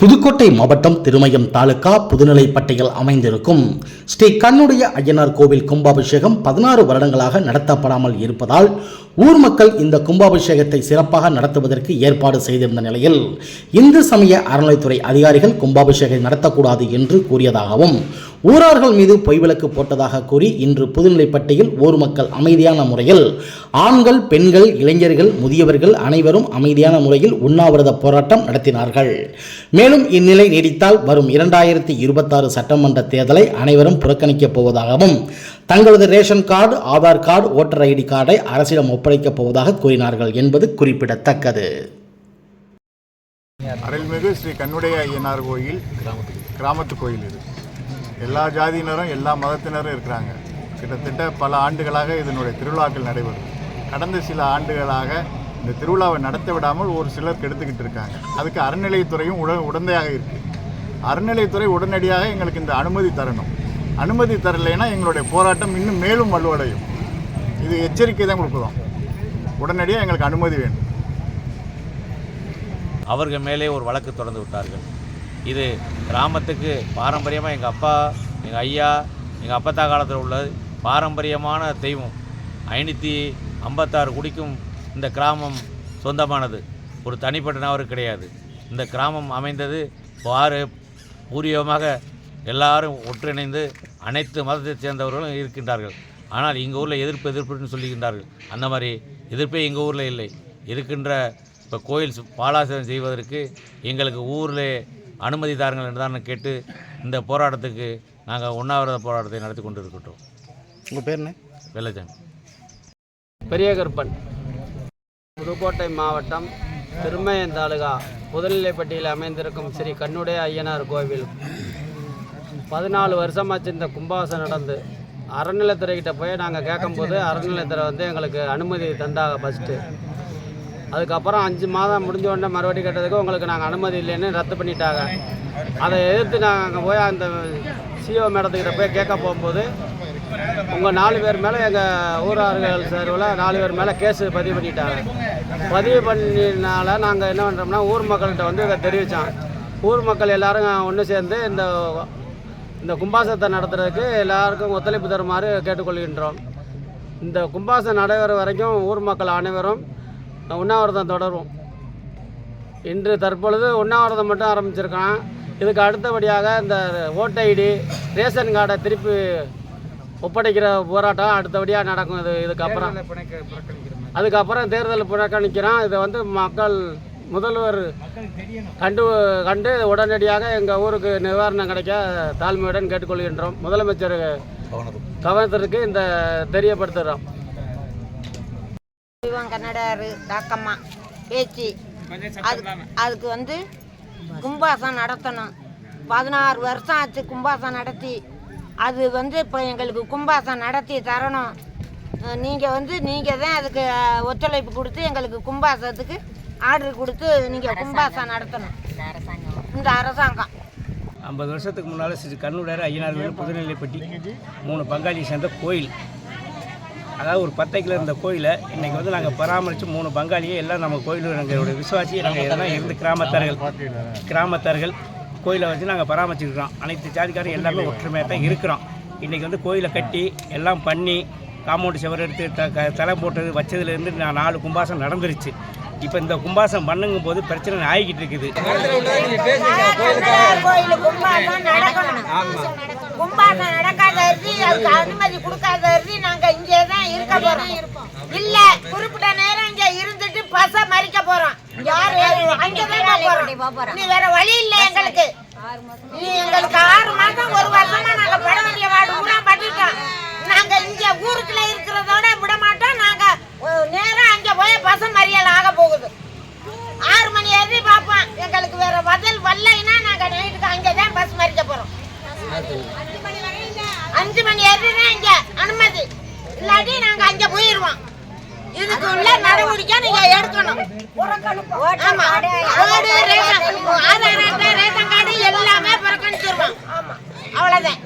புதுக்கோட்டை மாவட்டம் திருமயம் தாலுகா புதுநிலைப்பட்டியில் அமைந்திருக்கும் ஸ்ரீ கண்ணுடைய ஐயனார் கோவில் கும்பாபிஷேகம் 16 வருடங்களாக நடத்தப்படாமல் இருப்பதால் ஊர் மக்கள் இந்த கும்பாபிஷேகத்தை சிறப்பாக நடத்துவதற்கு ஏற்பாடு செய்திருந்த நிலையில் இந்து சமய அறநிலைத்துறை அதிகாரிகள் கும்பாபிஷேகம் நடத்தக்கூடாது என்று கூறியதாகவும் ஊரார்கள் மீது பொய் விளக்கு போட்டதாக கூறி இன்று புதுநிலைப்பட்டியில் ஊர் மக்கள் அமைதியான முறையில் ஆண்கள், பெண்கள், இளைஞர்கள், முதியவர்கள் அனைவரும் அமைதியான முறையில் உண்ணாவிரத போராட்டம் நடத்தினார்கள். மேலும் இந்நிலை நீடித்தால் வரும் 2026 சட்டமன்ற தேர்தலை அனைவரும் புறக்கணிக்கப் போவதாகவும் தங்களது ration card, Aadhaar card, voter ID கார்டை அரசிடம் ஒப்படைக்கப் போவதாக கூறினார்கள் என்பது குறிப்பிடத்தக்கது. அருள்மிகு ஸ்ரீ கண்ணுடைய ஐயனார் கோயில் கிராமத்து கோயில். இது எல்லா ஜாதியினரும் எல்லா மதத்தினரும் இருக்கிறாங்க. கிட்டத்தட்ட பல ஆண்டுகளாக இதனுடைய திருவிழாக்கள் நடைபெறும். கடந்த சில ஆண்டுகளாக இந்த திருவிழாவை நடத்த விடாமல் ஒரு சிலர் கெடுத்துக்கிட்டு இருக்காங்க. அதுக்கு அறநிலையத்துறையும் உடந்தையாக இருக்குது. அறநிலையத்துறை உடனடியாக எங்களுக்கு இந்த அனுமதி தரணும். அனுமதி தரலைன்னா எங்களுடைய போராட்டம் இன்னும் மேலும் வலுவடையும். இது எச்சரிக்கை தான் கொடுக்குறோம். உடனடியாக எங்களுக்கு அனுமதி வேணும். அவர்கள் மேலே ஒரு வழக்கு தொடர்ந்து விட்டார்கள். இது கிராமத்துக்கு பாரம்பரியமாக எங்கள் அப்பா, எங்கள் ஐயா, எங்கள் அப்பத்தா காலத்தில் உள்ள பாரம்பரியமான தெய்வம். 556 குடிக்கும் இந்த கிராமம் சொந்தமானது. ஒரு தனிப்பட்ட நபருக்கு கிடையாது. இந்த கிராமம் அமைந்தது பூர்வீகமாக எல்லாரும் ஒன்றிணைந்து அனைத்து மதத்தைச் சேர்ந்தவர்களும் இருக்கின்றார்கள். ஆனால் எங்கள் ஊரில் எதிர்ப்புன்னு சொல்லுகின்றார்கள். அந்த மாதிரி எதிர்ப்பே எங்கள் ஊரில் இல்லை. இருக்கின்ற இப்போ கோயில் பாலாசனம் செய்வதற்கு எங்களுக்கு ஊரில் அனுமதி தாருங்கள் என்று தான் கேட்டு இந்த போராட்டத்துக்கு நாங்கள் உண்ணாவிரத போராட்டத்தை நடத்தி கொண்டு இருக்கட்டும். உங்கள் பேர் என்ன? வெள்ளச்சாமி. பெரியகருப்பன். புதுக்கோட்டை மாவட்டம் திருமயம் தாலுகா புதுநிலைப்பட்டியில் அமைந்திருக்கும் ஸ்ரீ கண்ணுடைய ஐயனார் கோவில் 14 வருஷமாச்சு இந்த கும்பாசம் நடந்து. அறநிலையத்துறைக்கிட்ட போய் நாங்கள் கேட்கும்போது அறநிலையத்துறை எங்களுக்கு அனுமதி தந்தாங்க ஃபஸ்ட்டு. அதுக்கப்புறம் 5 மாதம் முடிஞ்ச உடனே மறுபடியும் கேட்டதுக்கு உங்களுக்கு நாங்கள் அனுமதி இல்லைன்னு ரத்து பண்ணிட்டாங்க. அதை எதிர்த்து நாங்கள் போய் அந்த சிஓ மேடத்துக்கிட்ட போய் கேட்க போகும்போது உங்கள் 4 பேர் மேலே எங்கள் ஊரார்கள் சார்பில் 4 பேர் மேலே கேஸு பதிவு பண்ணிட்டாங்க. பதிவு பண்ணினால நாங்கள் என்ன பண்ணுறோம்னா ஊர் மக்கள்கிட்ட இதை தெரிவித்தோம். ஊர் மக்கள் எல்லோரும் ஒன்று சேர்ந்து இந்த கும்பாசத்தை நடத்துறதுக்கு எல்லாருக்கும் ஒத்துழைப்பு தருமாறு கேட்டுக்கொள்கின்றோம். இந்த கும்பாசம் நடைபெற வரைக்கும் ஊர் மக்கள் அனைவரும் உண்ணாவிரதம் தொடரும். இன்று தற்பொழுது உண்ணாவிரதம் மட்டும் ஆரம்பிச்சிருக்கான். இதுக்கு அடுத்தபடியாக இந்த ஓட்டர் ஐடி, ரேஷன் கார்டை திருப்பி ஒப்படைக்கிற போராட்டம் அடுத்தபடியாக நடக்கும். அதுக்கப்புறம் தேர்தல் புறக்கணிக்கிறோம். இதை மக்கள் முதல்வர் கண்டு உடனடியாக எங்கள் ஊருக்கு நிவாரணம் கிடைக்க தாழ்மையுடன் கேட்டுக்கொள்கின்றோம். முதலமைச்சர் கவனத்திற்கு இந்த தெரியப்படுத்துகிறோம். கன்னடாரு டாக்கம்மா பேச்சு அதுக்கு கும்பாசம் நடத்தணும். 16 வருஷம் ஆச்சு கும்பாசம் நடத்தி. அது இப்போ எங்களுக்கு கும்பாசம் நடத்தி தரணும். நீங்கள் தான் அதுக்கு ஒத்துழைப்பு கொடுத்து எங்களுக்கு கும்பாசத்துக்கு ஆர்டர் கொடுத்து நீங்கள் கும்பாசம் நடத்தணும். இந்த அரசாங்கம் 50 வருஷத்துக்கு முன்னால் ஸ்ரீ கண்ணுடைய ஐயனார் கோயில் புதுநிலைப்பட்டி 3 பங்காளி சேர்ந்த கோயில். அதாவது ஒரு 10 கிலோ இருந்த கோயிலை இன்றைக்கி நாங்கள் பராமரித்து 3 பங்காளியை எல்லாம் நம்ம கோயில் எங்களுடைய விசுவாசி நாங்கள் எல்லாம் இருந்து கிராமத்தார்கள் கோயிலை வச்சு நாங்கள் பராமரிச்சுருக்கிறோம். அனைத்து ஜாதிக்காரும் எல்லாமே ஒற்றுமையாக தான் இருக்கிறோம். இன்றைக்கி கோயிலை கட்டி எல்லாம் பண்ணி காம்பவுண்டு செவர் எடுத்து தலை போட்டது வச்சதுலேருந்து 4 கும்பாசம் நடந்துருச்சு. இப்போ இந்த கும்பாசம் பண்ணுங்கும் போது பிரச்சனை ஆகிக்கிட்டு இருக்குது. கும்பாசம் நடக்காத அதுக்கு அனுமதி கொடுக்காத நாங்க இங்கே தான் இருக்க போறோம். இல்ல குறிப்பிட்ட நேரம் இங்க இருந்துட்டு பச மறிக்க போறோம். அங்கதான் போறோம். நீ வேற வழி இல்லை எங்களுக்கு. எங்களுக்கு 6 மாதம் 1 வருஷமா நாங்க பட வேண்டிய வாடு கூட பட்டிட்டோம். நாங்க இங்க ஊருக்குள்ள இருக்கிறதோட விட மாட்டோம். நாங்க நேரம் அங்க போய் பச மறியல் ஆக போகுது. 6 மணி ஏறி பார்ப்போம். எங்களுக்கு வேற பதில் வரலைன்னா நாங்க நைட்டுக்கு அங்கதான் பஸ் மறிக்க போறோம். 5 மணி ஏறினா இங்க அனுமதி இல்லாட்டி நாங்க அங்க போயிருவோம். இதுக்கு உள்ள நடவடிக்கை நீங்க எடுக்கணும். ஆமா, ரேஷன் கார்டு எல்லாமே புறக்கணிச்சிருவோம். அவ்வளவுதான்.